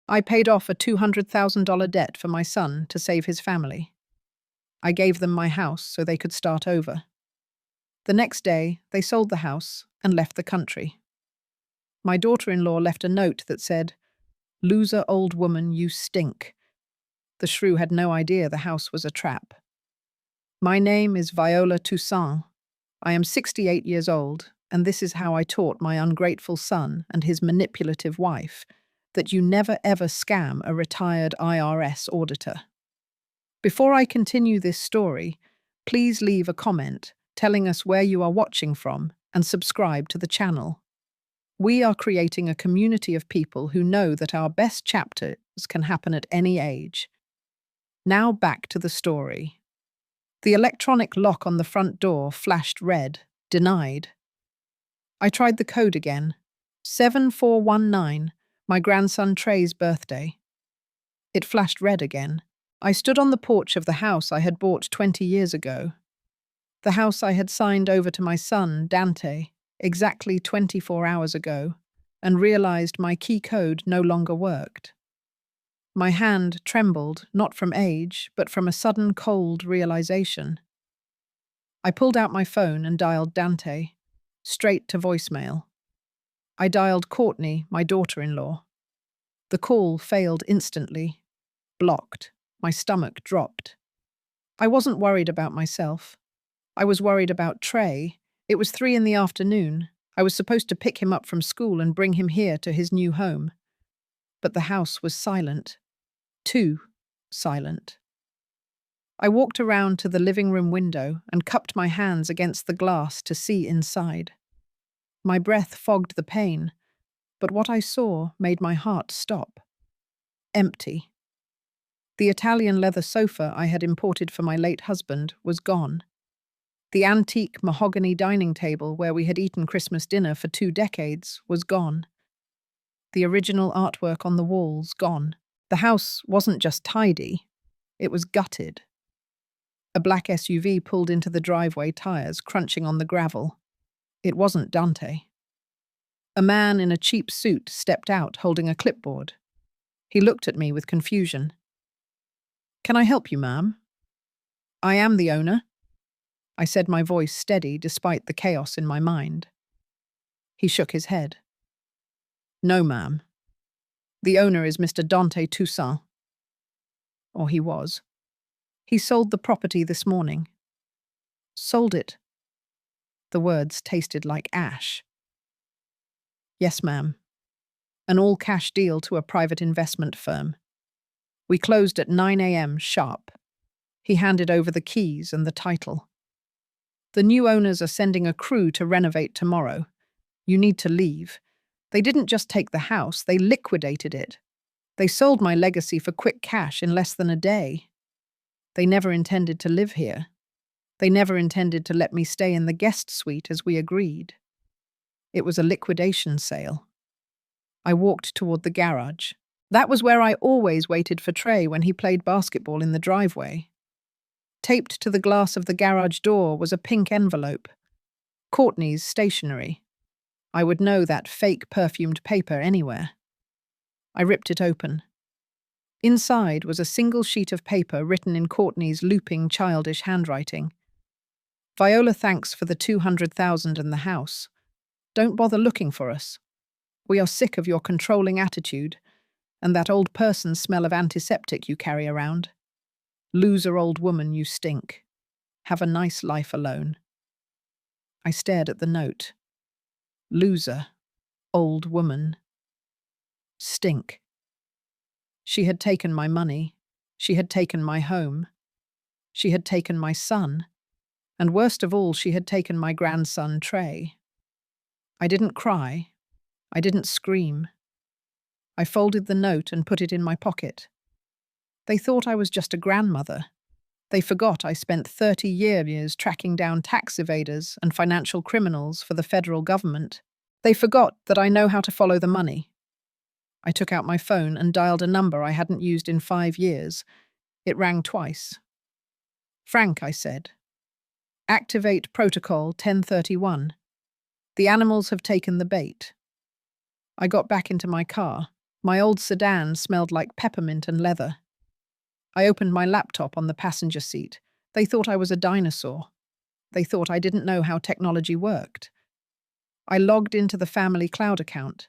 I paid off a $200,000 debt for my son to save his family. I gave them my house so they could start over. The next day, they sold the house and left the country. My daughter-in-law left a note that said, "Loser old woman, you stink." The shrew had no idea the house was a trap. My name is Viola Toussaint. I am 68 years old, and this is how I taught my ungrateful son and his manipulative wife that you never ever scam a retired IRS auditor. Before I continue this story, please leave a comment telling us where you are watching from and subscribe to the channel. We are creating a community of people who know that our best chapters can happen at any age. Now back to the story. The electronic lock on the front door flashed red, denied. I tried the code again. 7419, my grandson Trey's birthday. It flashed red again. I stood on the porch of the house I had bought 20 years ago. The house I had signed over to my son, Dante, exactly 24 hours ago, and realized my key code no longer worked. My hand trembled, not from age, but from a sudden cold realization. I pulled out my phone and dialed Dante, straight to voicemail. I dialed Courtney, my daughter-in-law. The call failed instantly. Blocked. My stomach dropped. I wasn't worried about myself. I was worried about Trey. It was 3 in the afternoon. I was supposed to pick him up from school and bring him here to his new home. But the house was silent. Too silent. I walked around to the living room window and cupped my hands against the glass to see inside. My breath fogged the pain, but what I saw made my heart stop. Empty. The Italian leather sofa I had imported for my late husband was gone. The antique mahogany dining table where we had eaten Christmas dinner for 2 decades was gone. The original artwork on the walls gone. The house wasn't just tidy, it was gutted. A black SUV pulled into the driveway, tires crunching on the gravel. It wasn't Dante. A man in a cheap suit stepped out holding a clipboard. He looked at me with confusion. "Can I help you, ma'am?" "I am the owner," I said, my voice steady despite the chaos in my mind. He shook his head. "No, ma'am. The owner is Mr. Dante Toussaint." Or he was. "He sold the property this morning." "Sold it?" The words tasted like ash. "Yes, ma'am. An all-cash deal to a private investment firm. We closed at 9 a.m. sharp." He handed over the keys and the title. "The new owners are sending a crew to renovate tomorrow. You need to leave. They didn't just take the house, they liquidated it. They sold my legacy for quick cash in less than a day. They never intended to live here. They never intended to let me stay in the guest suite as we agreed. It was a liquidation sale." I walked toward the garage. That was where I always waited for Trey when he played basketball in the driveway. Taped to the glass of the garage door was a pink envelope. Courtney's stationery. I would know that fake perfumed paper anywhere. I ripped it open. Inside was a single sheet of paper written in Courtney's looping, childish handwriting. "Viola, thanks for the 200,000 and the house. Don't bother looking for us. We are sick of your controlling attitude and that old person smell of antiseptic you carry around. Loser old woman, you stink. Have a nice life alone." I stared at the note. Loser, old woman, stink. She had taken my money. She had taken my home. She had taken my son. And worst of all, she had taken my grandson, Trey. I didn't cry. I didn't scream. I folded the note and put it in my pocket. They thought I was just a grandmother. They forgot I spent 30 years tracking down tax evaders and financial criminals for the federal government. They forgot that I know how to follow the money. I took out my phone and dialed a number I hadn't used in 5 years. It rang twice. "Frank," I said. "Activate protocol 1031. The animals have taken the bait." I got back into my car. My old sedan smelled like peppermint and leather. I opened my laptop on the passenger seat. They thought I was a dinosaur. They thought I didn't know how technology worked. I logged into the family cloud account.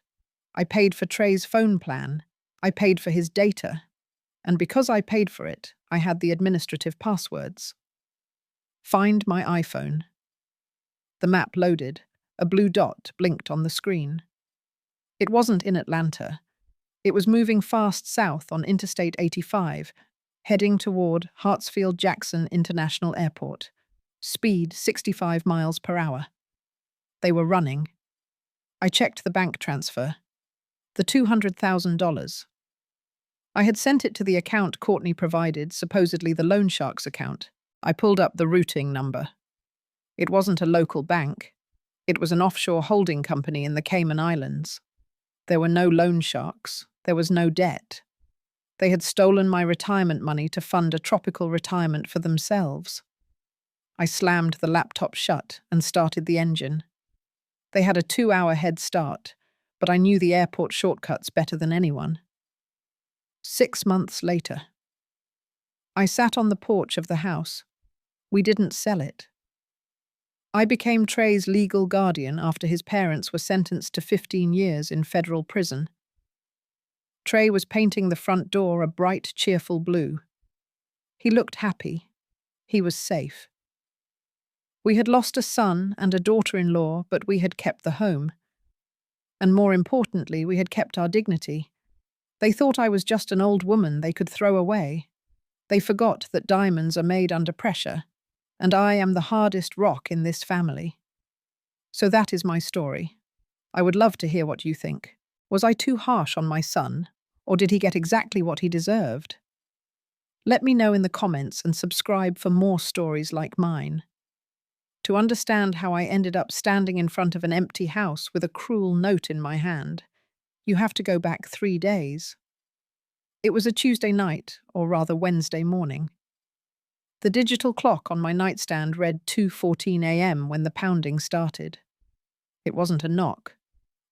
I paid for Trey's phone plan. I paid for his data. And because I paid for it, I had the administrative passwords. Find my iPhone. The map loaded. A blue dot blinked on the screen. It wasn't in Atlanta. It was moving fast south on Interstate 85, heading toward Hartsfield-Jackson International Airport. Speed 65 miles per hour. They were running. I checked the bank transfer. The $200,000. I had sent it to the account Courtney provided, supposedly the loan shark's account. I pulled up the routing number. It wasn't a local bank. It was an offshore holding company in the Cayman Islands. There were no loan sharks. There was no debt. They had stolen my retirement money to fund a tropical retirement for themselves. I slammed the laptop shut and started the engine. They had a 2-hour head start, but I knew the airport shortcuts better than anyone. 6 months later. I sat on the porch of the house. We didn't sell it. I became Trey's legal guardian after his parents were sentenced to 15 years in federal prison. Trey was painting the front door a bright, cheerful blue. He looked happy. He was safe. We had lost a son and a daughter-in-law, but we had kept the home. And more importantly, we had kept our dignity. They thought I was just an old woman they could throw away. They forgot that diamonds are made under pressure, and I am the hardest rock in this family. So that is my story. I would love to hear what you think. Was I too harsh on my son, or did he get exactly what he deserved? Let me know in the comments and subscribe for more stories like mine. To understand how I ended up standing in front of an empty house with a cruel note in my hand, you have to go back 3 days. It was a Tuesday night, or rather Wednesday morning. The digital clock on my nightstand read 2:14 a.m. when the pounding started. It wasn't a knock.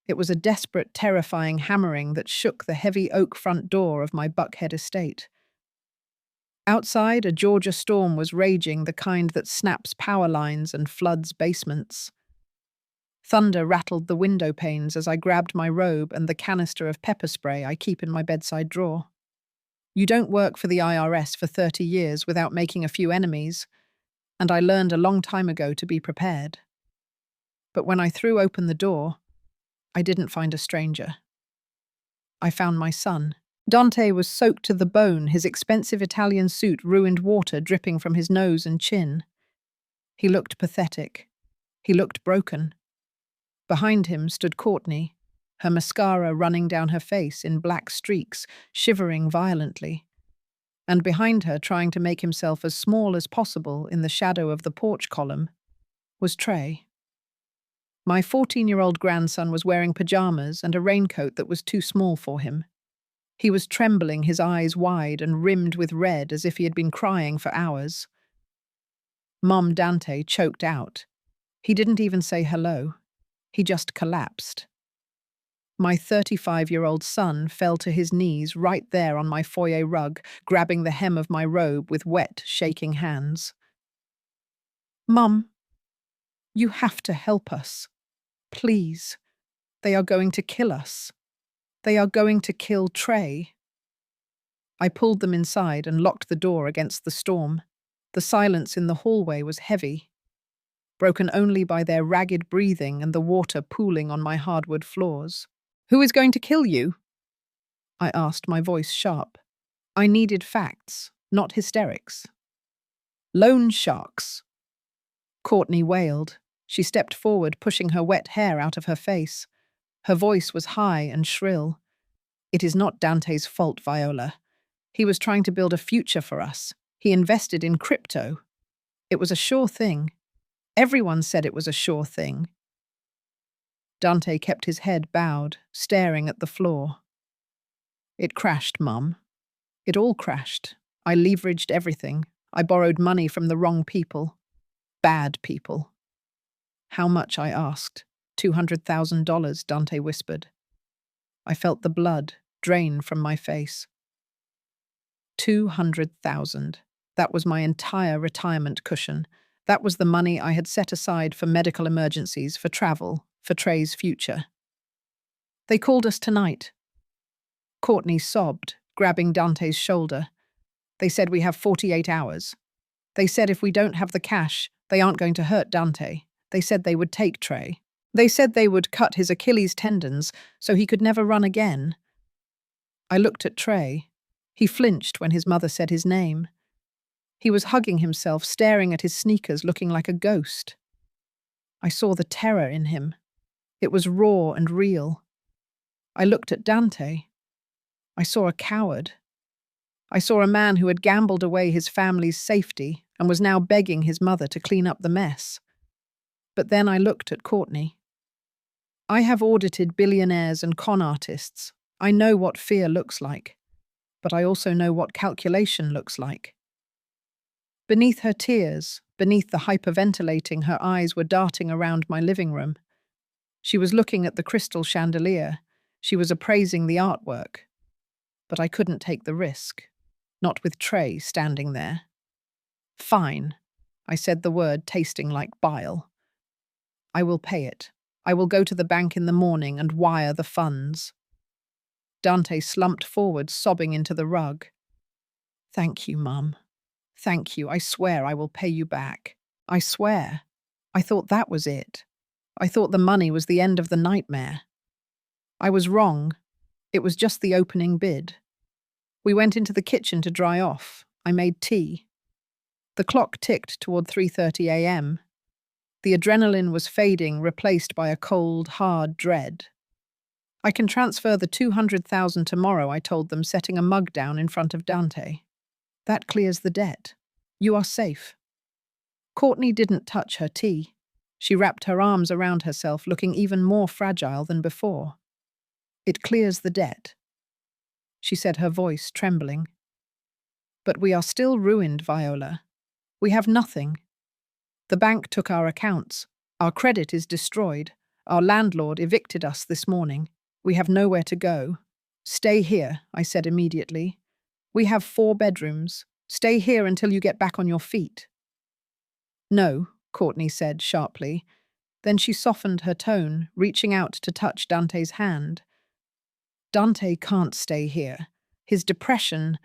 It was a desperate, terrifying hammering that shook the heavy oak front door of my Buckhead estate. Outside, a Georgia storm was raging, the kind that snaps power lines and floods basements. Thunder rattled the window panes as I grabbed my robe and the canister of pepper spray I keep in my bedside drawer. You don't work for the IRS for 30 years without making a few enemies, and I learned a long time ago to be prepared. But when I threw open the door, I didn't find a stranger. I found my son. Dante was soaked to the bone, his expensive Italian suit ruined water dripping from his nose and chin. He looked pathetic. He looked broken. Behind him stood Courtney, her mascara running down her face in black streaks, shivering violently. And behind her, trying to make himself as small as possible in the shadow of the porch column, was Trey. My 14-year-old grandson was wearing pajamas and a raincoat that was too small for him. He was trembling, his eyes wide and rimmed with red as if he had been crying for hours. Mom Dante choked out. He didn't even say hello. He just collapsed. My 35-year-old son fell to his knees right there on my foyer rug, grabbing the hem of my robe with wet, shaking hands. Mum, you have to help us. Please. They are going to kill us. They are going to kill Trey. I pulled them inside and locked the door against the storm. The silence in the hallway was heavy, broken only by their ragged breathing and the water pooling on my hardwood floors. Who is going to kill you? I asked, my voice sharp. I needed facts, not hysterics. Loan sharks. Courtney wailed. She stepped forward, pushing her wet hair out of her face. Her voice was high and shrill. It is not Dante's fault, Viola. He was trying to build a future for us. He invested in crypto. It was a sure thing. Everyone said it was a sure thing. Dante kept his head bowed, staring at the floor. It crashed, Mum. It all crashed. I leveraged everything. I borrowed money from the wrong people. Bad people. How much, I asked. $200,000, Dante whispered. I felt the blood drain from my face. 200,000. That was my entire retirement cushion. That was the money I had set aside for medical emergencies, for travel, for Trey's future. They called us tonight. Courtney sobbed, grabbing Dante's shoulder. They said we have 48 hours. They said if we don't have the cash, they aren't going to hurt Dante. They said they would take Trey. They said they would cut his Achilles tendons so he could never run again. I looked at Trey. He flinched when his mother said his name. He was hugging himself, staring at his sneakers, looking like a ghost. I saw the terror in him. It was raw and real. I looked at Dante. I saw a coward. I saw a man who had gambled away his family's safety and was now begging his mother to clean up the mess. But then I looked at Courtney. I have audited billionaires and con artists. I know what fear looks like, but I also know what calculation looks like. Beneath her tears, beneath the hyperventilating, her eyes were darting around my living room. She was looking at the crystal chandelier. She was appraising the artwork. But I couldn't take the risk. Not with Trey standing there. Fine, I said the word tasting like bile. I will pay it. I will go to the bank in the morning and wire the funds. Dante slumped forward, sobbing into the rug. Thank you, Mum. Thank you. I swear I will pay you back. I swear. I thought that was it. I thought the money was the end of the nightmare. I was wrong. It was just the opening bid. We went into the kitchen to dry off. I made tea. The clock ticked toward 3:30 a.m. The adrenaline was fading, replaced by a cold, hard dread. I can transfer the 200,000 tomorrow, I told them, setting a mug down in front of Dante. That clears the debt. You are safe. Courtney didn't touch her tea. She wrapped her arms around herself, looking even more fragile than before. It clears the debt, she said, her voice trembling. But we are still ruined, Viola. We have nothing. The bank took our accounts. Our credit is destroyed. Our landlord evicted us this morning. We have nowhere to go. Stay here, I said immediately. We have 4 bedrooms. Stay here until you get back on your feet. No, Courtney said sharply. Then she softened her tone, reaching out to touch Dante's hand. Dante can't stay here. His depression,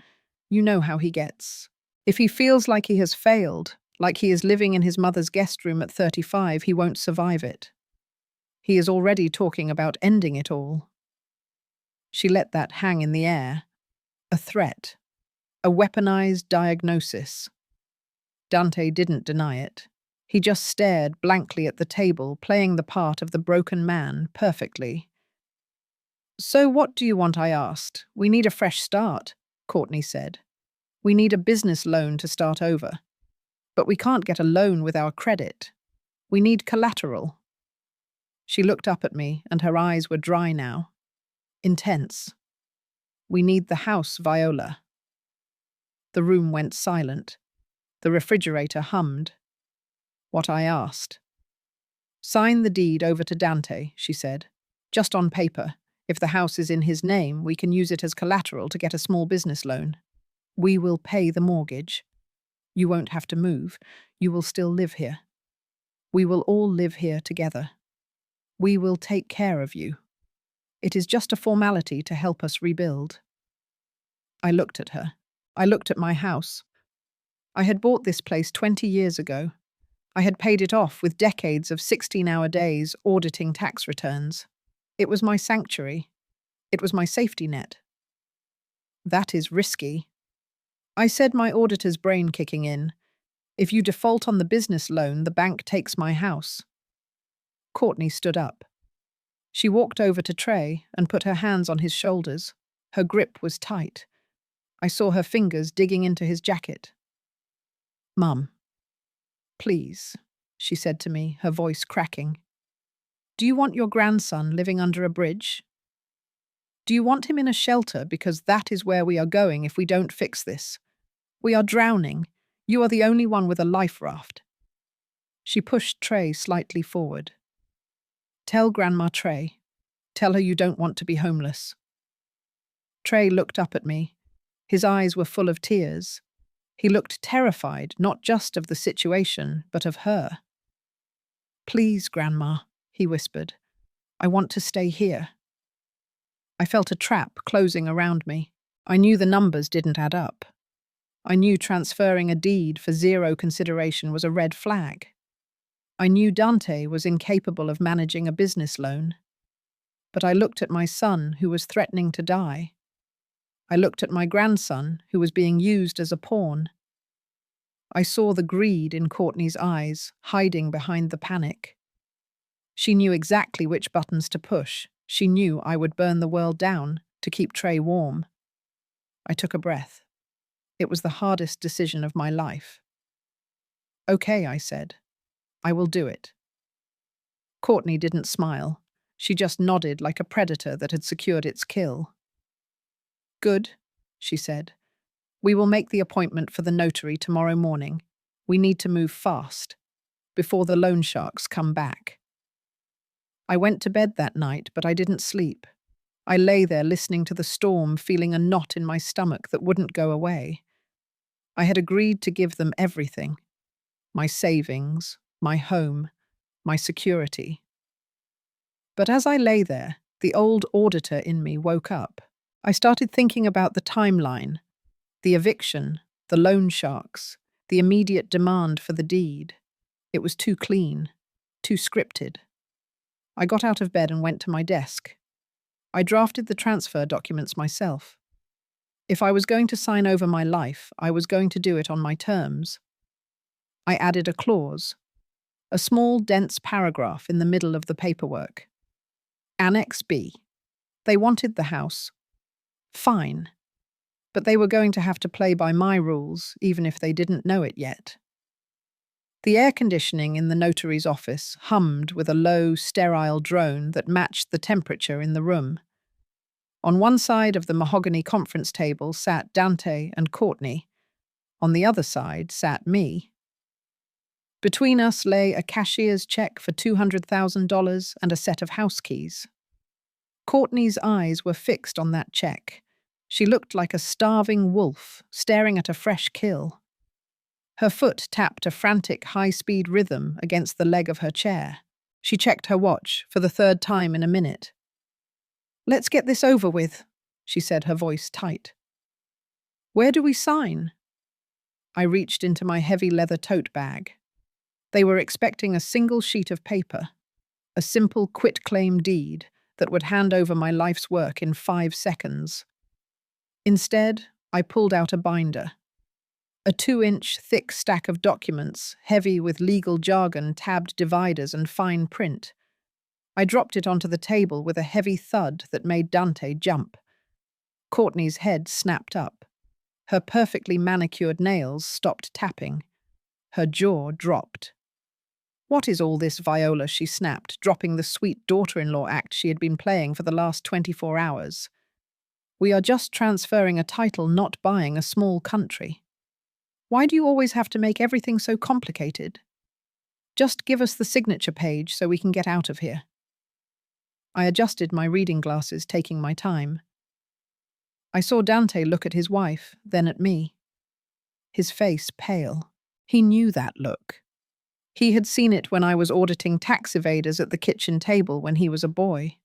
you know how he gets. If he feels like he has failed, like he is living in his mother's guest room at 35, he won't survive it. He is already talking about ending it all. She let that hang in the air. A threat. A weaponized diagnosis. Dante didn't deny it. He just stared blankly at the table, playing the part of the broken man perfectly. So what do you want, I asked. We need a fresh start, Courtney said. We need a business loan to start over. But we can't get a loan with our credit. We need collateral. She looked up at me, and her eyes were dry now. Intense. We need the house, Viola. The room went silent. The refrigerator hummed. What I asked. Sign the deed over to Dante, she said. Just on paper. If the house is in his name, we can use it as collateral to get a small business loan. We will pay the mortgage. You won't have to move. You will still live here. We will all live here together. We will take care of you. It is just a formality to help us rebuild. I looked at her. I looked at my house. I had bought this place 20 years ago. I had paid it off with decades of 16-hour days auditing tax returns. It was my sanctuary. It was my safety net. That is risky. I said, my auditor's brain kicking in. If you default on the business loan, the bank takes my house. Courtney stood up. She walked over to Trey and put her hands on his shoulders. Her grip was tight. I saw her fingers digging into his jacket. Mum, please, she said to me, her voice cracking. Do you want your grandson living under a bridge? Do you want him in a shelter because that is where we are going if we don't fix this? We are drowning. You are the only one with a life raft. She pushed Trey slightly forward. Tell Grandma Trey. Tell her you don't want to be homeless. Trey looked up at me. His eyes were full of tears. He looked terrified, not just of the situation, but of her. "Please, Grandma," he whispered. "I want to stay here." I felt a trap closing around me. I knew the numbers didn't add up. I knew transferring a deed for zero consideration was a red flag. I knew Dante was incapable of managing a business loan. But I looked at my son, who was threatening to die. I looked at my grandson, who was being used as a pawn. I saw the greed in Courtney's eyes, hiding behind the panic. She knew exactly which buttons to push. She knew I would burn the world down to keep Trey warm. I took a breath. It was the hardest decision of my life. "Okay," I said. "I will do it." Courtney didn't smile. She just nodded like a predator that had secured its kill. "Good," she said. "We will make the appointment for the notary tomorrow morning. We need to move fast, before the loan sharks come back." I went to bed that night, but I didn't sleep. I lay there listening to the storm, feeling a knot in my stomach that wouldn't go away. I had agreed to give them everything. My savings, my home, my security. But as I lay there, the old auditor in me woke up. I started thinking about the timeline, the eviction, the loan sharks, the immediate demand for the deed. It was too clean, too scripted. I got out of bed and went to my desk. I drafted the transfer documents myself. If I was going to sign over my life, I was going to do it on my terms. I added a clause, a small, dense paragraph in the middle of the paperwork. Annex B. They wanted the house. Fine. But they were going to have to play by my rules, even if they didn't know it yet. The air conditioning in the notary's office hummed with a low, sterile drone that matched the temperature in the room. On one side of the mahogany conference table sat Dante and Courtney. On the other side sat me. Between us lay a cashier's check for $200,000 and a set of house keys. Courtney's eyes were fixed on that check. She looked like a starving wolf staring at a fresh kill. Her foot tapped a frantic, high-speed rhythm against the leg of her chair. She checked her watch for the third time in a minute. "Let's get this over with," she said, her voice tight. "Where do we sign?" I reached into my heavy leather tote bag. They were expecting a single sheet of paper, a simple quitclaim deed that would hand over my life's work in 5 seconds. Instead, I pulled out a binder. A 2-inch thick stack of documents, heavy with legal jargon, tabbed dividers, and fine print. I dropped it onto the table with a heavy thud that made Dante jump. Courtney's head snapped up. Her perfectly manicured nails stopped tapping. Her jaw dropped. "What is all this, Viola?" she snapped, dropping the sweet daughter-in-law act she had been playing for the last 24 hours. "We are just transferring a title, not buying a small country. Why do you always have to make everything so complicated? Just give us the signature page so we can get out of here." I adjusted my reading glasses, taking my time. I saw Dante look at his wife, then at me. His face pale. He knew that look. He had seen it when I was auditing tax evaders at the kitchen table when he was a boy.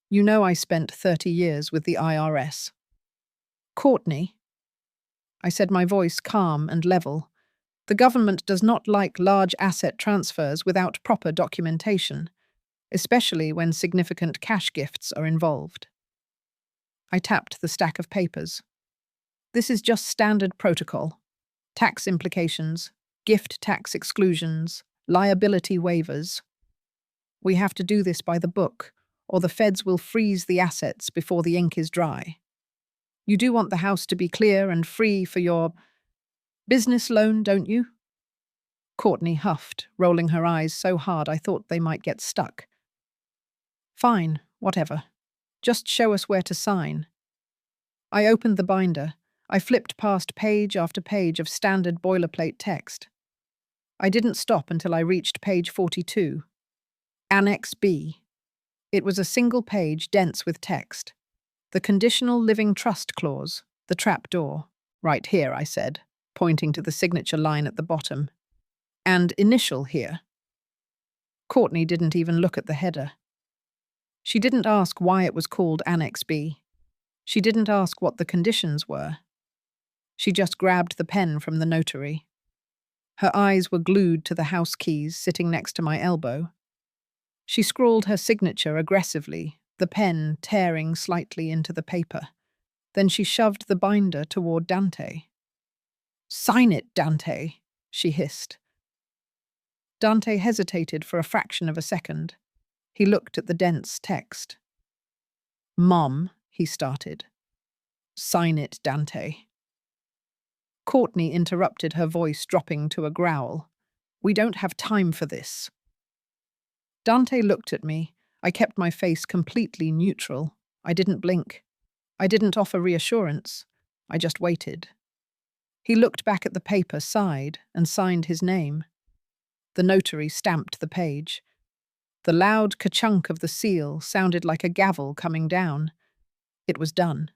"You know I spent 30 years with the IRS. Courtney," I said, my voice calm and level, "the government does not like large asset transfers without proper documentation, especially when significant cash gifts are involved." I tapped the stack of papers. "This is just standard protocol. Tax implications, gift tax exclusions, liability waivers. We have to do this by the book, or the feds will freeze the assets before the ink is dry. You do want the house to be clear and free for your business loan, don't you?" Courtney huffed, rolling her eyes so hard I thought they might get stuck. "Fine, whatever. Just show us where to sign." I opened the binder. I flipped past page after page of standard boilerplate text. I didn't stop until I reached page 42. Annex B. It was a single page dense with text. The conditional living trust clause, the trap door. Right here, I said, pointing to the signature line at the bottom. And initial here. Courtney didn't even look at the header. She didn't ask why it was called Annex B. She didn't ask what the conditions were. She just grabbed the pen from the notary. Her eyes were glued to the house keys sitting next to my elbow. She scrawled her signature aggressively, the pen tearing slightly into the paper. Then she shoved the binder toward Dante. "Sign it, Dante," she hissed. Dante hesitated for a fraction of a second. He looked at the dense text. "Mom," he started. "Sign it, Dante." Courtney interrupted, her voice dropping to a growl. "We don't have time for this." Dante looked at me. I kept my face completely neutral. I didn't blink. I didn't offer reassurance. I just waited. He looked back at the paper, sighed, and signed his name. The notary stamped the page. The loud ka-chunk of the seal sounded like a gavel coming down. It was done.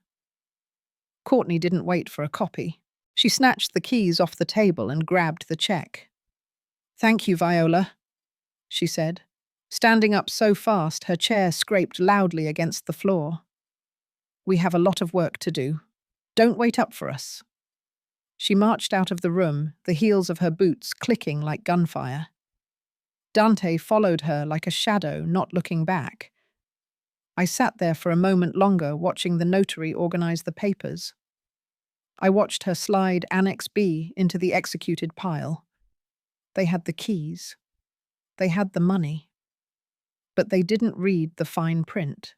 Courtney didn't wait for a copy. She snatched the keys off the table and grabbed the check. "Thank you, Viola," she said. Standing up so fast, her chair scraped loudly against the floor. "We have a lot of work to do. Don't wait up for us." She marched out of the room, the heels of her boots clicking like gunfire. Dante followed her like a shadow, not looking back. I sat there for a moment longer, watching the notary organize the papers. I watched her slide Annex B into the executed pile. They had the keys. They had the money. But they didn't read the fine print.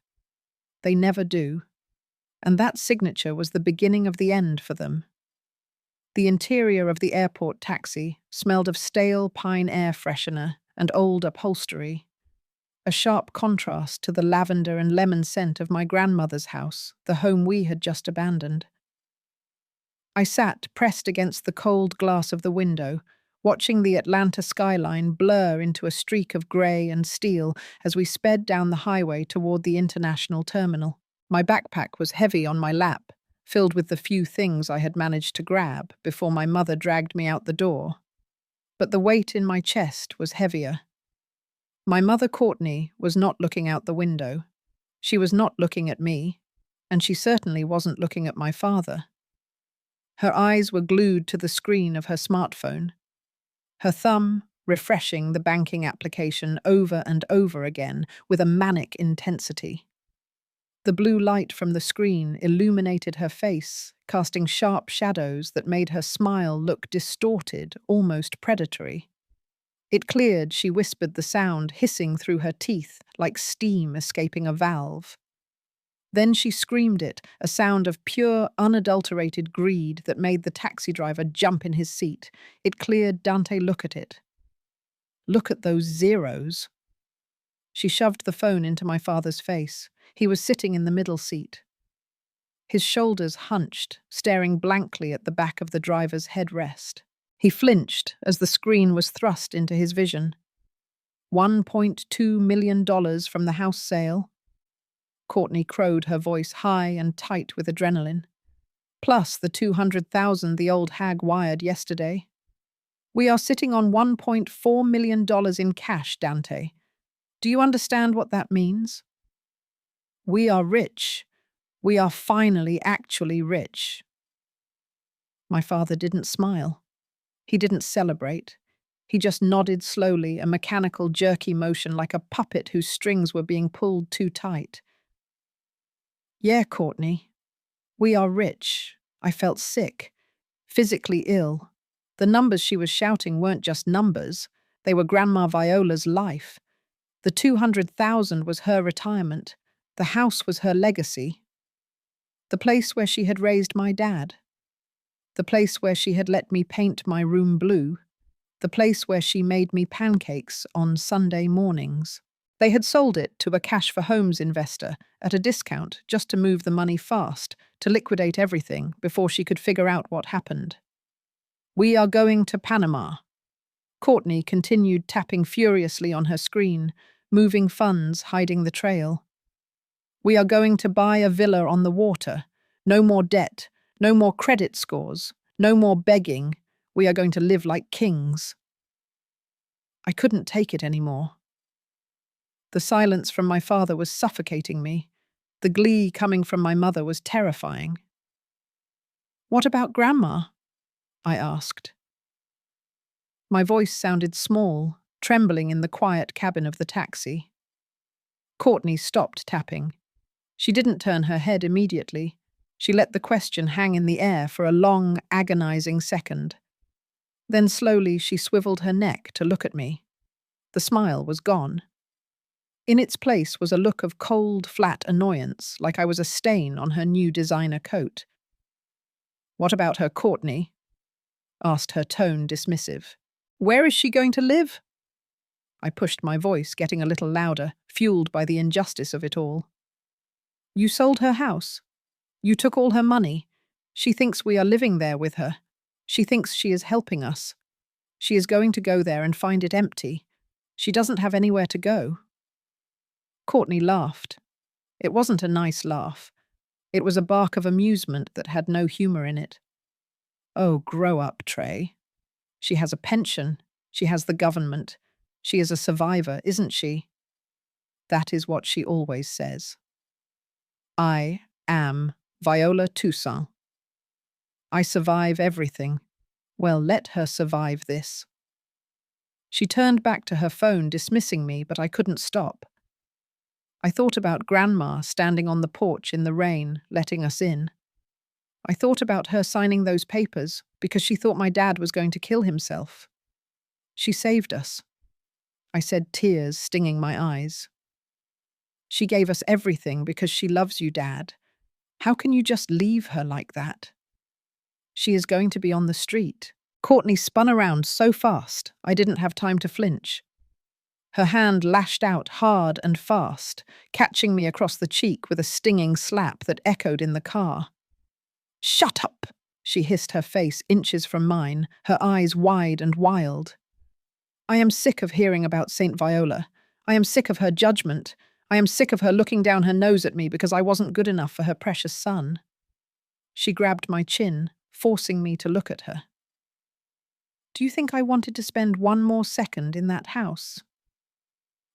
They never do. And that signature was the beginning of the end for them. The interior of the airport taxi smelled of stale pine air freshener and old upholstery, a sharp contrast to the lavender and lemon scent of my grandmother's house, the home we had just abandoned. I sat pressed against the cold glass of the window, watching the Atlanta skyline blur into a streak of grey and steel as we sped down the highway toward the international terminal. My backpack was heavy on my lap, filled with the few things I had managed to grab before my mother dragged me out the door. But the weight in my chest was heavier. My mother, Courtney, was not looking out the window. She was not looking at me, and she certainly wasn't looking at my father. Her eyes were glued to the screen of her smartphone, her thumb refreshing the banking application over and over again with a manic intensity. The blue light from the screen illuminated her face, casting sharp shadows that made her smile look distorted, almost predatory. It cleared, she whispered the sound hissing through her teeth like steam escaping a valve. Then she screamed it, a sound of pure, unadulterated greed that made the taxi driver jump in his seat. It cleared. Dante, look at it. Look at those zeros. She shoved the phone into my father's face. He was sitting in the middle seat. His shoulders hunched, staring blankly at the back of the driver's headrest. He flinched as the screen was thrust into his vision. $1.2 million from the house sale. Courtney crowed, her voice high and tight with adrenaline. Plus the $200,000 the old hag wired yesterday. We are sitting on $1.4 million in cash, Dante. Do you understand what that means? We are rich. We are finally actually rich. My father didn't smile. He didn't celebrate. He just nodded slowly, a mechanical, jerky motion like a puppet whose strings were being pulled too tight. Yeah, Courtney. We are rich. I felt sick, physically ill. The numbers she was shouting weren't just numbers. They were Grandma Viola's life. The $200,000 was her retirement. The house was her legacy. The place where she had raised my dad. The place where she had let me paint my room blue. The place where she made me pancakes on Sunday mornings. They had sold it to a cash-for-homes investor at a discount just to move the money fast, to liquidate everything before she could figure out what happened. We are going to Panama. Courtney continued tapping furiously on her screen, moving funds, hiding the trail. We are going to buy a villa on the water. No more debt, no more credit scores, no more begging. We are going to live like kings. I couldn't take it anymore. The silence from my father was suffocating me. The glee coming from my mother was terrifying. "What about Grandma?" I asked. My voice sounded small, trembling in the quiet cabin of the taxi. Courtney stopped tapping. She didn't turn her head immediately. She let the question hang in the air for a long, agonizing second. Then slowly she swiveled her neck to look at me. The smile was gone. In its place was a look of cold, flat annoyance, like I was a stain on her new designer coat. "What about her, Courtney?" asked her tone dismissive. "Where is she going to live?" I pushed my voice, getting a little louder, fueled by the injustice of it all. "You sold her house. You took all her money. She thinks we are living there with her. She thinks she is helping us. She is going to go there and find it empty. She doesn't have anywhere to go." Courtney laughed. It wasn't a nice laugh. It was a bark of amusement that had no humor in it. "Oh, grow up, Trey. She has a pension. She has the government. She is a survivor, isn't she?" That is what she always says. I am Viola Toussaint. I survive everything. Well, let her survive this. She turned back to her phone, dismissing me, but I couldn't stop. I thought about Grandma standing on the porch in the rain, letting us in. I thought about her signing those papers because she thought my dad was going to kill himself. She saved us. I said, tears stinging my eyes. She gave us everything because she loves you, Dad. How can you just leave her like that? She is going to be on the street. Courtney spun around so fast, I didn't have time to flinch. Her hand lashed out hard and fast, catching me across the cheek with a stinging slap that echoed in the car. "Shut up!" she hissed, her face inches from mine, her eyes wide and wild. I am sick of hearing about Saint Viola. I am sick of her judgment. I am sick of her looking down her nose at me because I wasn't good enough for her precious son. She grabbed my chin, forcing me to look at her. "Do you think I wanted to spend one more second in that house?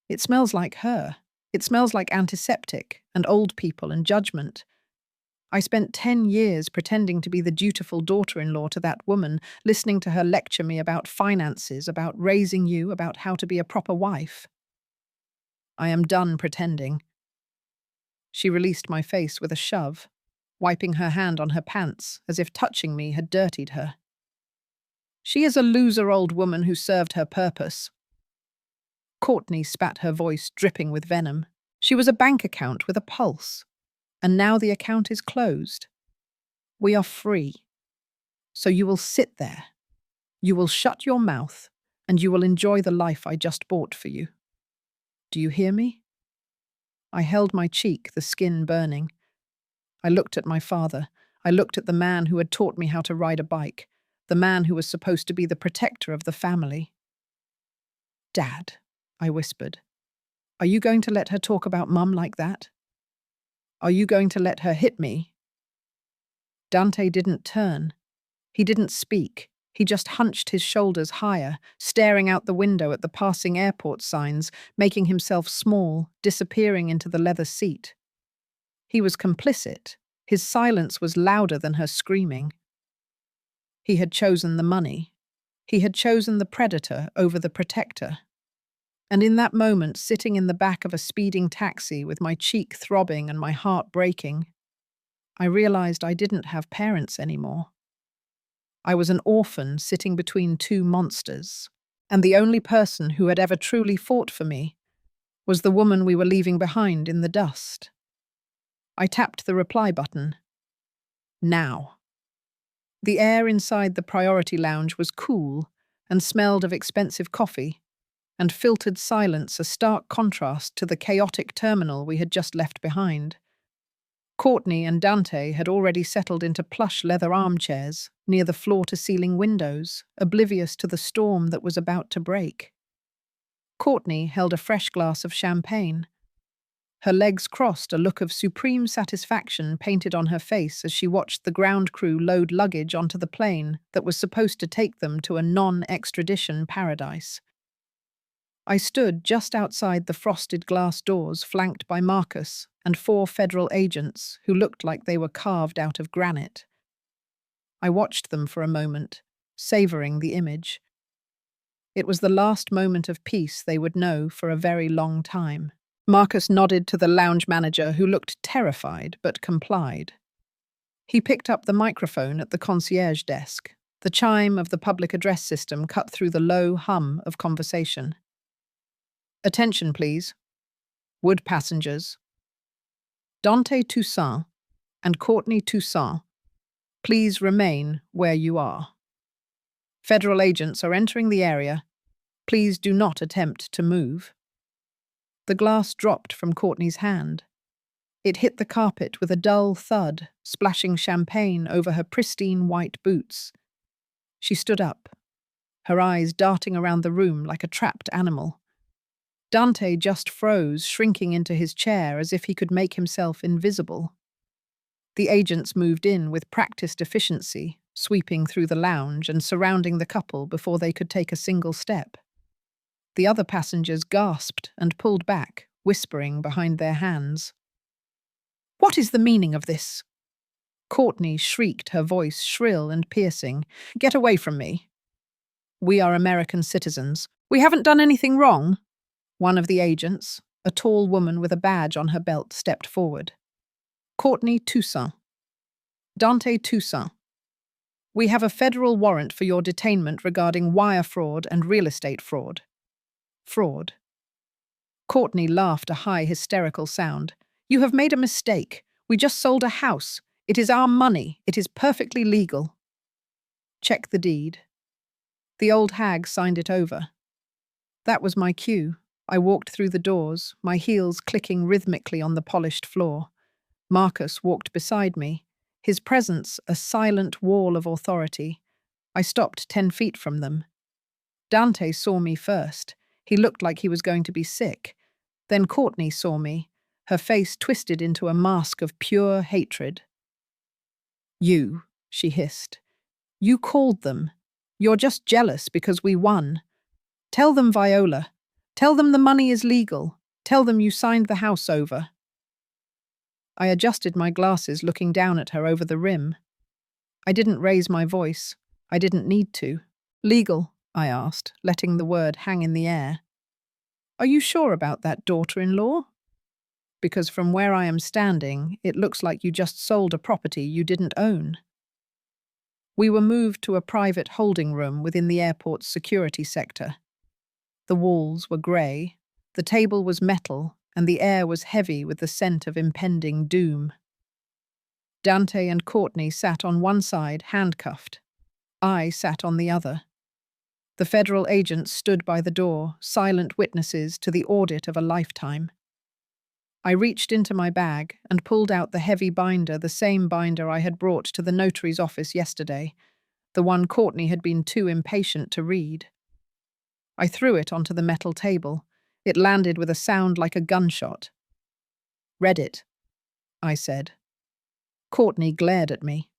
It smells like her. It smells like antiseptic and old people and judgment. I spent 10 years pretending to be the dutiful daughter-in-law to that woman, listening to her lecture me about finances, about raising you, about how to be a proper wife. I am done pretending." She released my face with a shove, wiping her hand on her pants as if touching me had dirtied her. "She is a loser old woman who served her purpose." Courtney spat, her voice dripping with venom. "She was a bank account with a pulse. And now the account is closed. We are free. So you will sit there. You will shut your mouth, and you will enjoy the life I just bought for you. Do you hear me?" I held my cheek, the skin burning. I looked at my father. I looked at the man who had taught me how to ride a bike, the man who was supposed to be the protector of the family. "Dad," I whispered, "are you going to let her talk about Mum like that? Are you going to let her hit me?" Dante didn't turn. He didn't speak. He just hunched his shoulders higher, staring out the window at the passing airport signs, making himself small, disappearing into the leather seat. He was complicit. His silence was louder than her screaming. He had chosen the money. He had chosen the predator over the protector. And in that moment, sitting in the back of a speeding taxi with my cheek throbbing and my heart breaking, I realized I didn't have parents anymore. I was an orphan sitting between two monsters, and the only person who had ever truly fought for me was the woman we were leaving behind in the dust. I tapped the reply button. Now. The air inside the priority lounge was cool and smelled of expensive coffee, and filtered silence, a stark contrast to the chaotic terminal we had just left behind. Courtney and Dante had already settled into plush leather armchairs near the floor-to-ceiling windows, oblivious to the storm that was about to break. Courtney held a fresh glass of champagne. Her legs crossed, a look of supreme satisfaction painted on her face as she watched the ground crew load luggage onto the plane that was supposed to take them to a non-extradition paradise. I stood just outside the frosted glass doors flanked by Marcus and 4 federal agents who looked like they were carved out of granite. I watched them for a moment, savoring the image. It was the last moment of peace they would know for a very long time. Marcus nodded to the lounge manager, who looked terrified but complied. He picked up the microphone at the concierge desk. The chime of the public address system cut through the low hum of conversation. "Attention, please. Would passengers. Dante Toussaint and Courtney Toussaint, please remain where you are. Federal agents are entering the area. Please do not attempt to move." The glass dropped from Courtney's hand. It hit the carpet with a dull thud, splashing champagne over her pristine white boots. She stood up, her eyes darting around the room like a trapped animal. Dante just froze, shrinking into his chair as if he could make himself invisible. The agents moved in with practiced efficiency, sweeping through the lounge and surrounding the couple before they could take a single step. The other passengers gasped and pulled back, whispering behind their hands. "What is the meaning of this?" Courtney shrieked, her voice shrill and piercing. "Get away from me. We are American citizens. We haven't done anything wrong." One of the agents, a tall woman with a badge on her belt, stepped forward. "Courtney Toussaint. Dante Toussaint. We have a federal warrant for your detainment regarding wire fraud and real estate fraud." Fraud. Courtney laughed a high, hysterical sound. "You have made a mistake. We just sold a house. It is our money. It is perfectly legal." "Check the deed." The old hag signed it over. That was my cue. I walked through the doors, my heels clicking rhythmically on the polished floor. Marcus walked beside me, his presence a silent wall of authority. I stopped 10 feet from them. Dante saw me first. He looked like he was going to be sick. Then Courtney saw me, her face twisted into a mask of pure hatred. "You," she hissed. "You called them. You're just jealous because we won. Tell them, Viola. Tell them the money is legal. Tell them you signed the house over." I adjusted my glasses, looking down at her over the rim. I didn't raise my voice. I didn't need to. "Legal?" I asked, letting the word hang in the air. "Are you sure about that, daughter-in-law? Because from where I am standing, it looks like you just sold a property you didn't own." We were moved to a private holding room within the airport's security sector. The walls were grey, the table was metal, and the air was heavy with the scent of impending doom. Dante and Courtney sat on one side, handcuffed. I sat on the other. The federal agents stood by the door, silent witnesses to the audit of a lifetime. I reached into my bag and pulled out the heavy binder, the same binder I had brought to the notary's office yesterday, the one Courtney had been too impatient to read. I threw it onto the metal table. It landed with a sound like a gunshot. "Read it," I said. Courtney glared at me.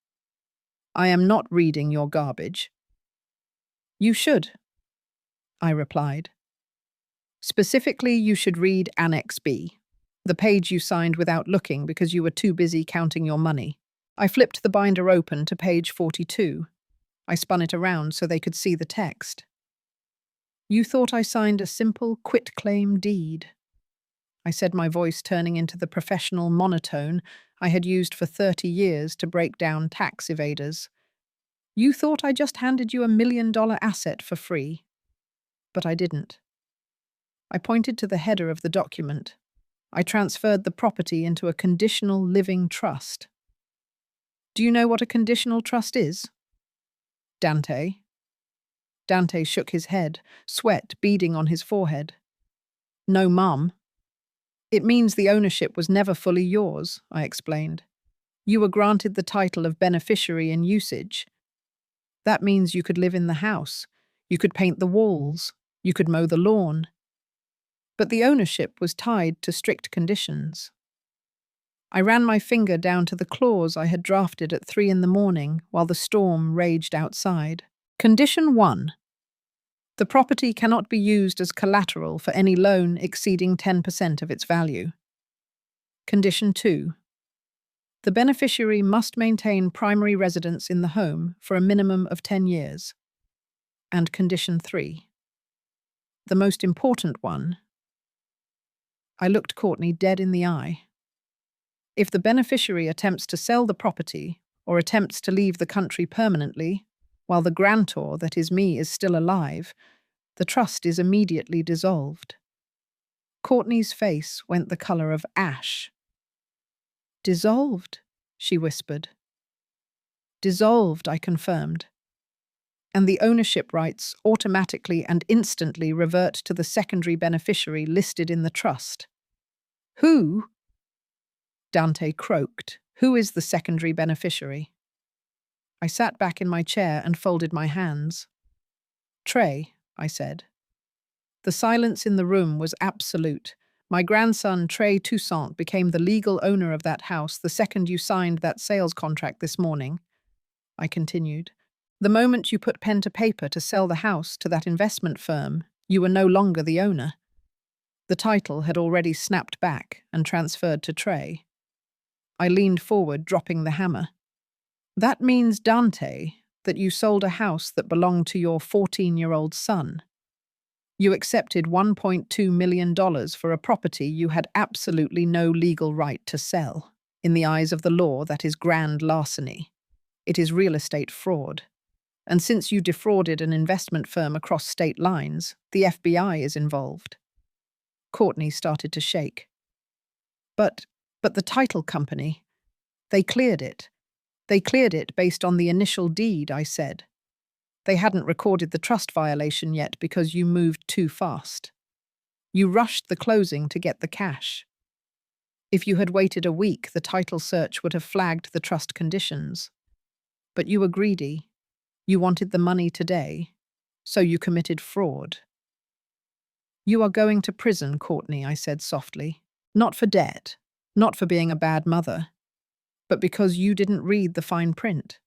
"I am not reading your garbage." "You should," I replied. "Specifically, you should read Annex B, the page you signed without looking because you were too busy counting your money." I flipped the binder open to page 42. I spun it around so they could see the text. "You thought I signed a simple quitclaim deed," I said, my voice turning into the professional monotone I had used for 30 years to break down tax evaders. "You thought I just handed you $1 million asset for free." But I didn't. I pointed to the header of the document. I transferred the property into a conditional living trust. "Do you know what a conditional trust is?" "Dante." Dante shook his head, sweat beading on his forehead. "No, Mum." "It means the ownership was never fully yours," I explained. "You were granted the title of beneficiary in usage. That means you could live in the house, you could paint the walls, you could mow the lawn." but the ownership was tied to strict conditions. I ran my finger down to the clause I had drafted at 3 in the morning while the storm raged outside. Condition 1. The property cannot be used as collateral for any loan exceeding 10% of its value. Condition 2. The beneficiary must maintain primary residence in the home for a minimum of 10 years. And Condition 3. The most important one. I looked Courtney dead in the eye. If the beneficiary attempts to sell the property or attempts to leave the country permanently, while the grantor, that is me, is still alive, the trust is immediately dissolved. Courtney's face went the color of ash. Dissolved, she whispered. Dissolved, I confirmed. And the ownership rights automatically and instantly revert to the secondary beneficiary listed in the trust. Who? Dante croaked. Who is the secondary beneficiary? I sat back in my chair and folded my hands. Trey, I said. The silence in the room was absolute. My grandson, Trey Toussaint, became the legal owner of that house the second you signed that sales contract this morning, I continued. The moment you put pen to paper to sell the house to that investment firm, you were no longer the owner. The title had already snapped back and transferred to Trey. I leaned forward, dropping the hammer. That means, Dante, that you sold a house that belonged to your 14-year-old son. You accepted $1.2 million for a property you had absolutely no legal right to sell. In the eyes of the law, that is grand larceny. It is real estate fraud. And since you defrauded an investment firm across state lines, the FBI is involved. Courtney started to shake. But the title company, they cleared it. They cleared it based on the initial deed, I said. They hadn't recorded the trust violation yet because you moved too fast. You rushed the closing to get the cash. If you had waited a week, the title search would have flagged the trust conditions. But you were greedy. You wanted the money today, so you committed fraud. You are going to prison, Courtney, I said softly. Not for debt, not for being a bad mother, but because you didn't read the fine print.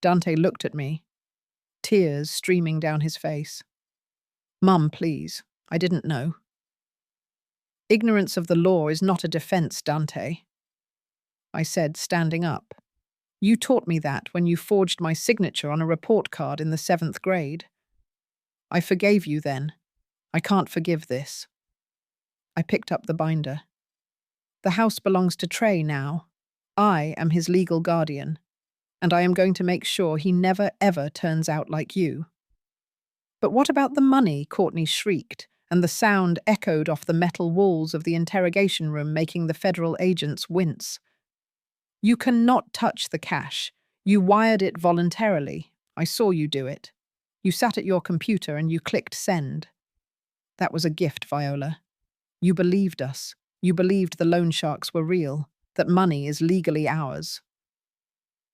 Dante looked at me, tears streaming down his face. Mum, please, I didn't know. Ignorance of the law is not a defense, Dante, I said, standing up. You taught me that when you forged my signature on a report card in the 7th grade. I forgave you then. I can't forgive this. I picked up the binder. The house belongs to Trey now. I am his legal guardian, and I am going to make sure he never ever turns out like you. But what about the money? Courtney shrieked, and the sound echoed off the metal walls of the interrogation room, making the federal agents wince. You cannot touch the cash. You wired it voluntarily. I saw you do it. You sat at your computer and you clicked send. That was a gift, Viola. You believed us. You believed the loan sharks were real, that money is legally ours.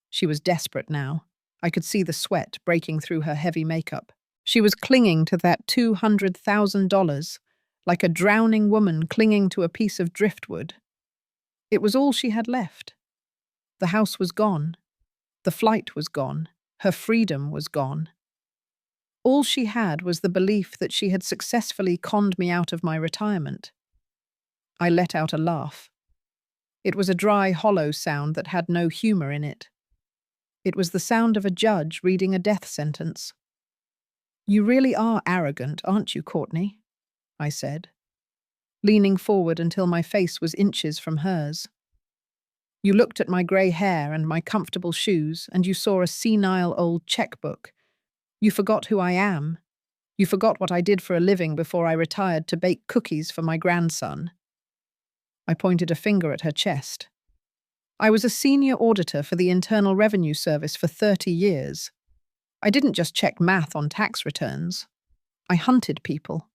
She was desperate now. I could see the sweat breaking through her heavy makeup. She was clinging to that $200,000, like a drowning woman clinging to a piece of driftwood. It was all she had left. The house was gone. The flight was gone. Her freedom was gone. All she had was the belief that she had successfully conned me out of my retirement. I let out a laugh. It was a dry, hollow sound that had no humor in it. It was the sound of a judge reading a death sentence. You really are arrogant, aren't you, Courtney? I said, leaning forward until my face was inches from hers. You looked at my grey hair and my comfortable shoes, and you saw a senile old checkbook. You forgot who I am. You forgot what I did for a living before I retired to bake cookies for my grandson. I pointed a finger at her chest. I was a senior auditor for the Internal Revenue Service for 30 years. I didn't just check math on tax returns. I hunted people.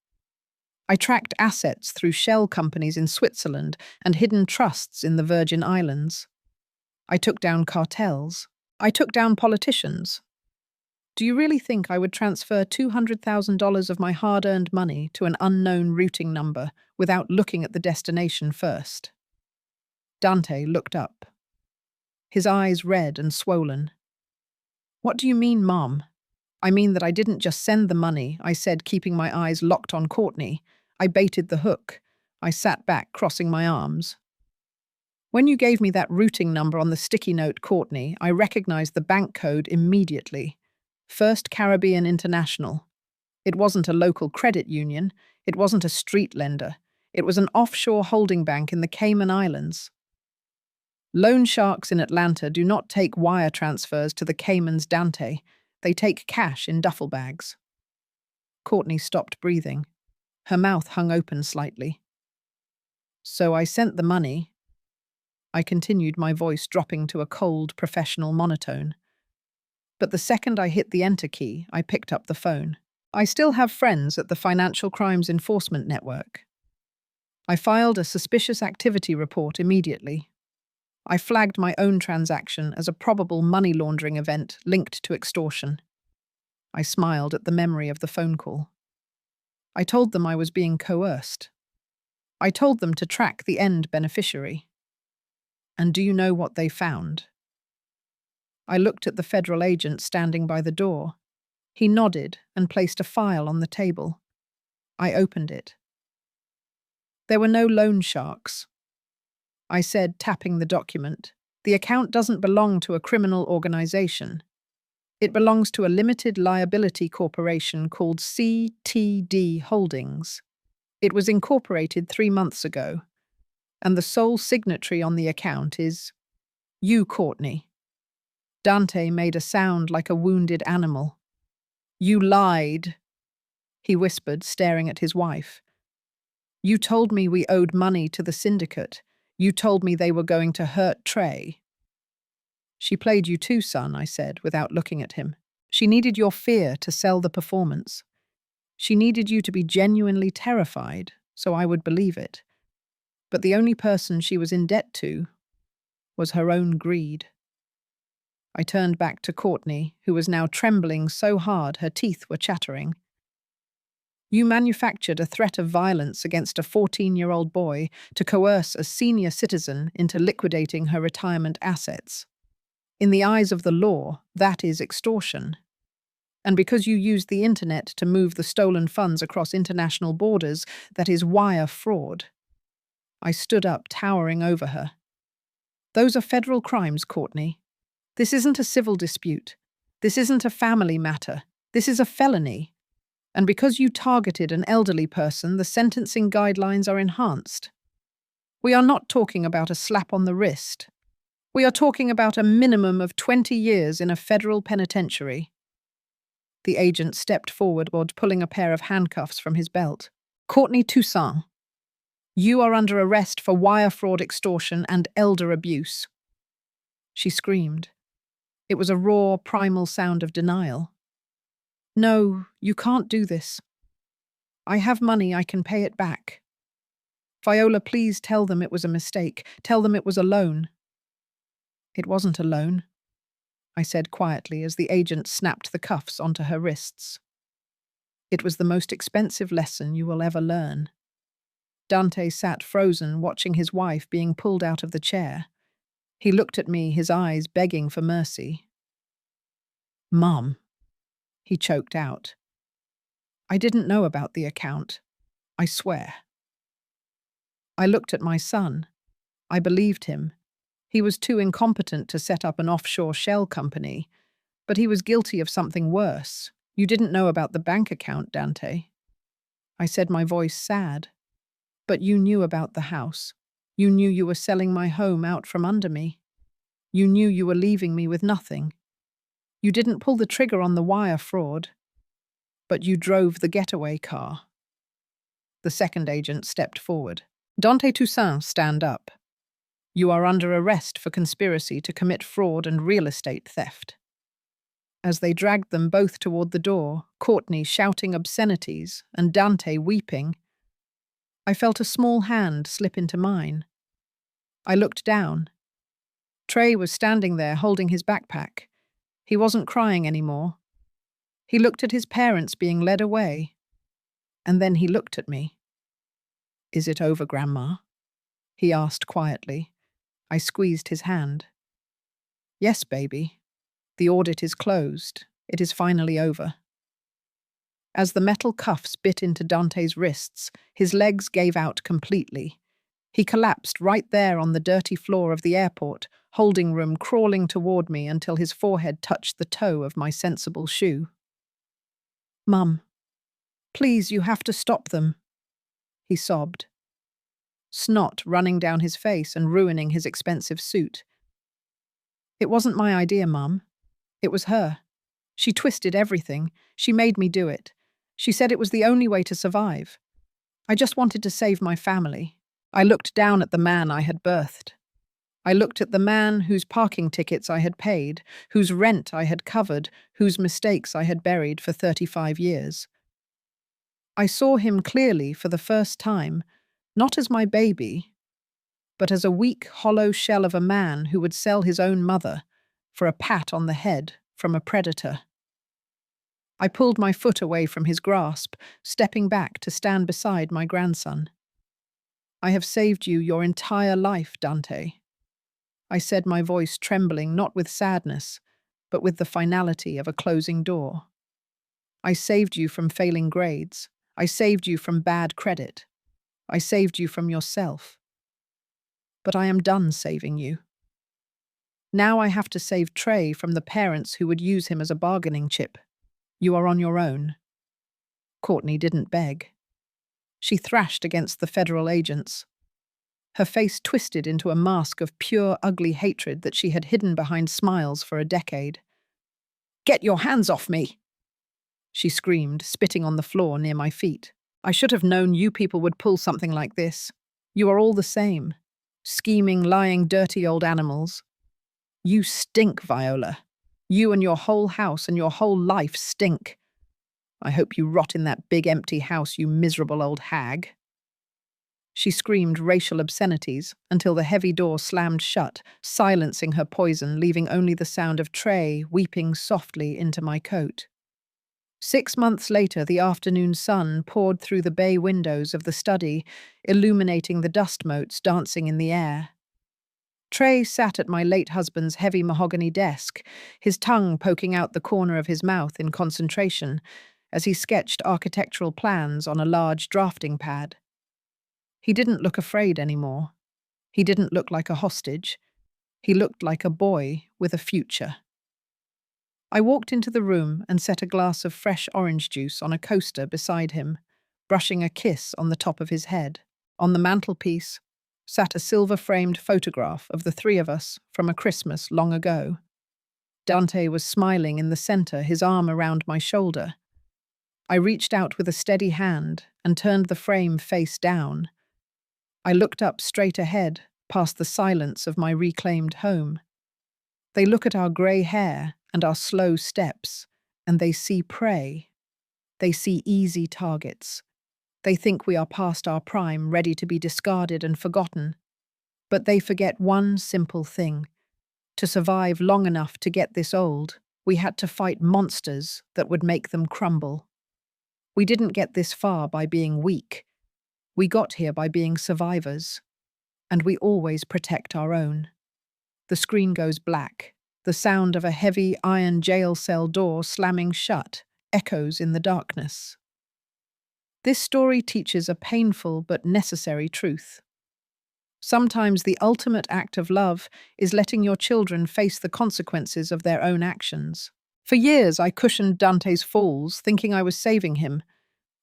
I tracked assets through shell companies in Switzerland and hidden trusts in the Virgin Islands. I took down cartels. I took down politicians. Do you really think I would transfer $200,000 of my hard-earned money to an unknown routing number without looking at the destination first? Dante looked up, his eyes red and swollen. What do you mean, Mom? I mean that I didn't just send the money, I said, keeping my eyes locked on Courtney. I baited the hook. I sat back, crossing my arms. When you gave me that routing number on the sticky note, Courtney, I recognized the bank code immediately. First Caribbean International. It wasn't a local credit union. It wasn't a street lender. It was an offshore holding bank in the Cayman Islands. Loan sharks in Atlanta do not take wire transfers to the Caymans, Dante. They take cash in duffel bags. Courtney stopped breathing. Her mouth hung open slightly. So I sent the money. I continued, my voice dropping to a cold, professional monotone. But the second I hit the enter key, I picked up the phone. I still have friends at the Financial Crimes Enforcement Network. I filed a suspicious activity report immediately. I flagged my own transaction as a probable money laundering event linked to extortion. I smiled at the memory of the phone call. I told them I was being coerced. I told them to track the end beneficiary. And do you know what they found? I looked at the federal agent standing by the door. He nodded and placed a file on the table. I opened it. There were no loan sharks. I said, tapping the document. The account doesn't belong to a criminal organization. It belongs to a limited liability corporation called CTD Holdings. It was incorporated 3 months ago, and the sole signatory on the account is you, Courtney. Dante made a sound like a wounded animal. You lied, he whispered, staring at his wife. You told me we owed money to the syndicate. You told me they were going to hurt Trey. She played you too, son, I said, without looking at him. She needed your fear to sell the performance. She needed you to be genuinely terrified, so I would believe it. But the only person she was in debt to was her own greed. I turned back to Courtney, who was now trembling so hard her teeth were chattering. You manufactured a threat of violence against a 14-year-old boy to coerce a senior citizen into liquidating her retirement assets. In the eyes of the law, that is extortion. And because you used the internet to move the stolen funds across international borders, that is wire fraud. I stood up, towering over her. Those are federal crimes, Courtney. This isn't a civil dispute. This isn't a family matter. This is a felony. And because you targeted an elderly person, the sentencing guidelines are enhanced. We are not talking about a slap on the wrist. We are talking about a minimum of 20 years in a federal penitentiary. The agent stepped forward, pulling a pair of handcuffs from his belt. Courtney Toussaint, you are under arrest for wire fraud, extortion, and elder abuse. She screamed. It was a raw, primal sound of denial. No, you can't do this. I have money, I can pay it back. Viola, please tell them it was a mistake. Tell them it was a loan. It wasn't a loan, I said quietly as the agent snapped the cuffs onto her wrists. It was the most expensive lesson you will ever learn. Dante sat frozen, watching his wife being pulled out of the chair. He looked at me, his eyes begging for mercy. Mom, he choked out. I didn't know about the account. I swear. I looked at my son. I believed him. He was too incompetent to set up an offshore shell company, but he was guilty of something worse. You didn't know about the bank account, Dante. I said, my voice sad. But you knew about the house. You knew you were selling my home out from under me. You knew you were leaving me with nothing. You didn't pull the trigger on the wire fraud, but you drove the getaway car. The second agent stepped forward. Dante Toussaint, stand up. You are under arrest for conspiracy to commit fraud and real estate theft. As they dragged them both toward the door, Courtney shouting obscenities and Dante weeping, I felt a small hand slip into mine. I looked down. Trey was standing there holding his backpack. He wasn't crying anymore. He looked at his parents being led away, and then he looked at me. "Is it over, Grandma?" he asked quietly. I squeezed his hand. "Yes, baby. The audit is closed. It is finally over." As the metal cuffs bit into Dante's wrists, his legs gave out completely. He collapsed right there on the dirty floor of the airport, holding room crawling toward me until his forehead touched the toe of my sensible shoe. "Mum, please, you have to stop them," he sobbed, snot running down his face and ruining his expensive suit. "It wasn't my idea, Mum. It was her. She twisted everything. She made me do it. She said it was the only way to survive. I just wanted to save my family." I looked down at the man I had birthed. I looked at the man whose parking tickets I had paid, whose rent I had covered, whose mistakes I had buried for 35 years. I saw him clearly for the first time, not as my baby, but as a weak, hollow shell of a man who would sell his own mother for a pat on the head from a predator. I pulled my foot away from his grasp, stepping back to stand beside my grandson. "I have saved you your entire life, Dante," I said, my voice trembling not with sadness, but with the finality of a closing door. "I saved you from failing grades. I saved you from bad credit. I saved you from yourself. But I am done saving you. Now I have to save Trey from the parents who would use him as a bargaining chip. You are on your own." Courtney didn't beg. She thrashed against the federal agents. Her face twisted into a mask of pure, ugly hatred that she had hidden behind smiles for a decade. "Get your hands off me!" she screamed, spitting on the floor near my feet. "I should have known you people would pull something like this. You are all the same. Scheming, lying, dirty old animals. You stink, Viola. You and your whole house and your whole life stink. I hope you rot in that big empty house, you miserable old hag." She screamed racial obscenities until the heavy door slammed shut, silencing her poison, leaving only the sound of Trey weeping softly into my coat. 6 months later, the afternoon sun poured through the bay windows of the study, illuminating the dust motes dancing in the air. Trey sat at my late husband's heavy mahogany desk, his tongue poking out the corner of his mouth in concentration, as he sketched architectural plans on a large drafting pad. He didn't look afraid anymore. He didn't look like a hostage. He looked like a boy with a future. I walked into the room and set a glass of fresh orange juice on a coaster beside him, brushing a kiss on the top of his head. On the mantelpiece sat a silver-framed photograph of the three of us from a Christmas long ago. Dante was smiling in the center, his arm around my shoulder. I reached out with a steady hand and turned the frame face down. I looked up straight ahead, past the silence of my reclaimed home. They look at our grey hair and our slow steps, and they see prey. They see easy targets. They think we are past our prime, ready to be discarded and forgotten. But they forget one simple thing. To survive long enough to get this old, we had to fight monsters that would make them crumble. We didn't get this far by being weak. We got here by being survivors. And we always protect our own. The screen goes black. The sound of a heavy iron jail cell door slamming shut echoes in the darkness. This story teaches a painful but necessary truth. Sometimes the ultimate act of love is letting your children face the consequences of their own actions. For years, I cushioned Dante's falls, thinking I was saving him,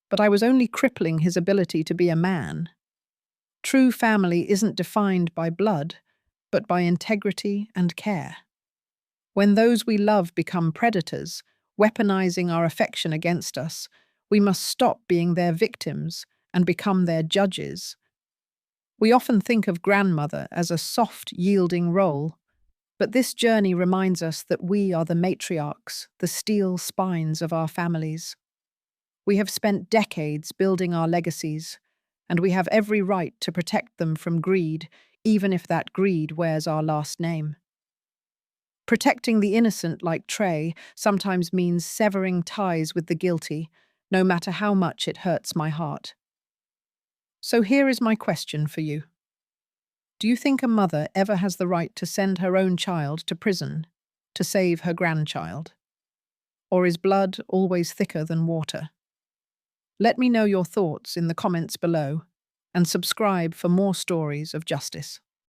but I was only crippling his ability to be a man. True family isn't defined by blood, but by integrity and care. When those we love become predators, weaponizing our affection against us, we must stop being their victims and become their judges. We often think of grandmother as a soft, yielding role, but this journey reminds us that we are the matriarchs, the steel spines of our families. We have spent decades building our legacies, and we have every right to protect them from greed, even if that greed wears our last name. Protecting the innocent like Trey sometimes means severing ties with the guilty, no matter how much it hurts my heart. So here is my question for you. Do you think a mother ever has the right to send her own child to prison to save her grandchild? Or is blood always thicker than water? Let me know your thoughts in the comments below and subscribe for more stories of justice.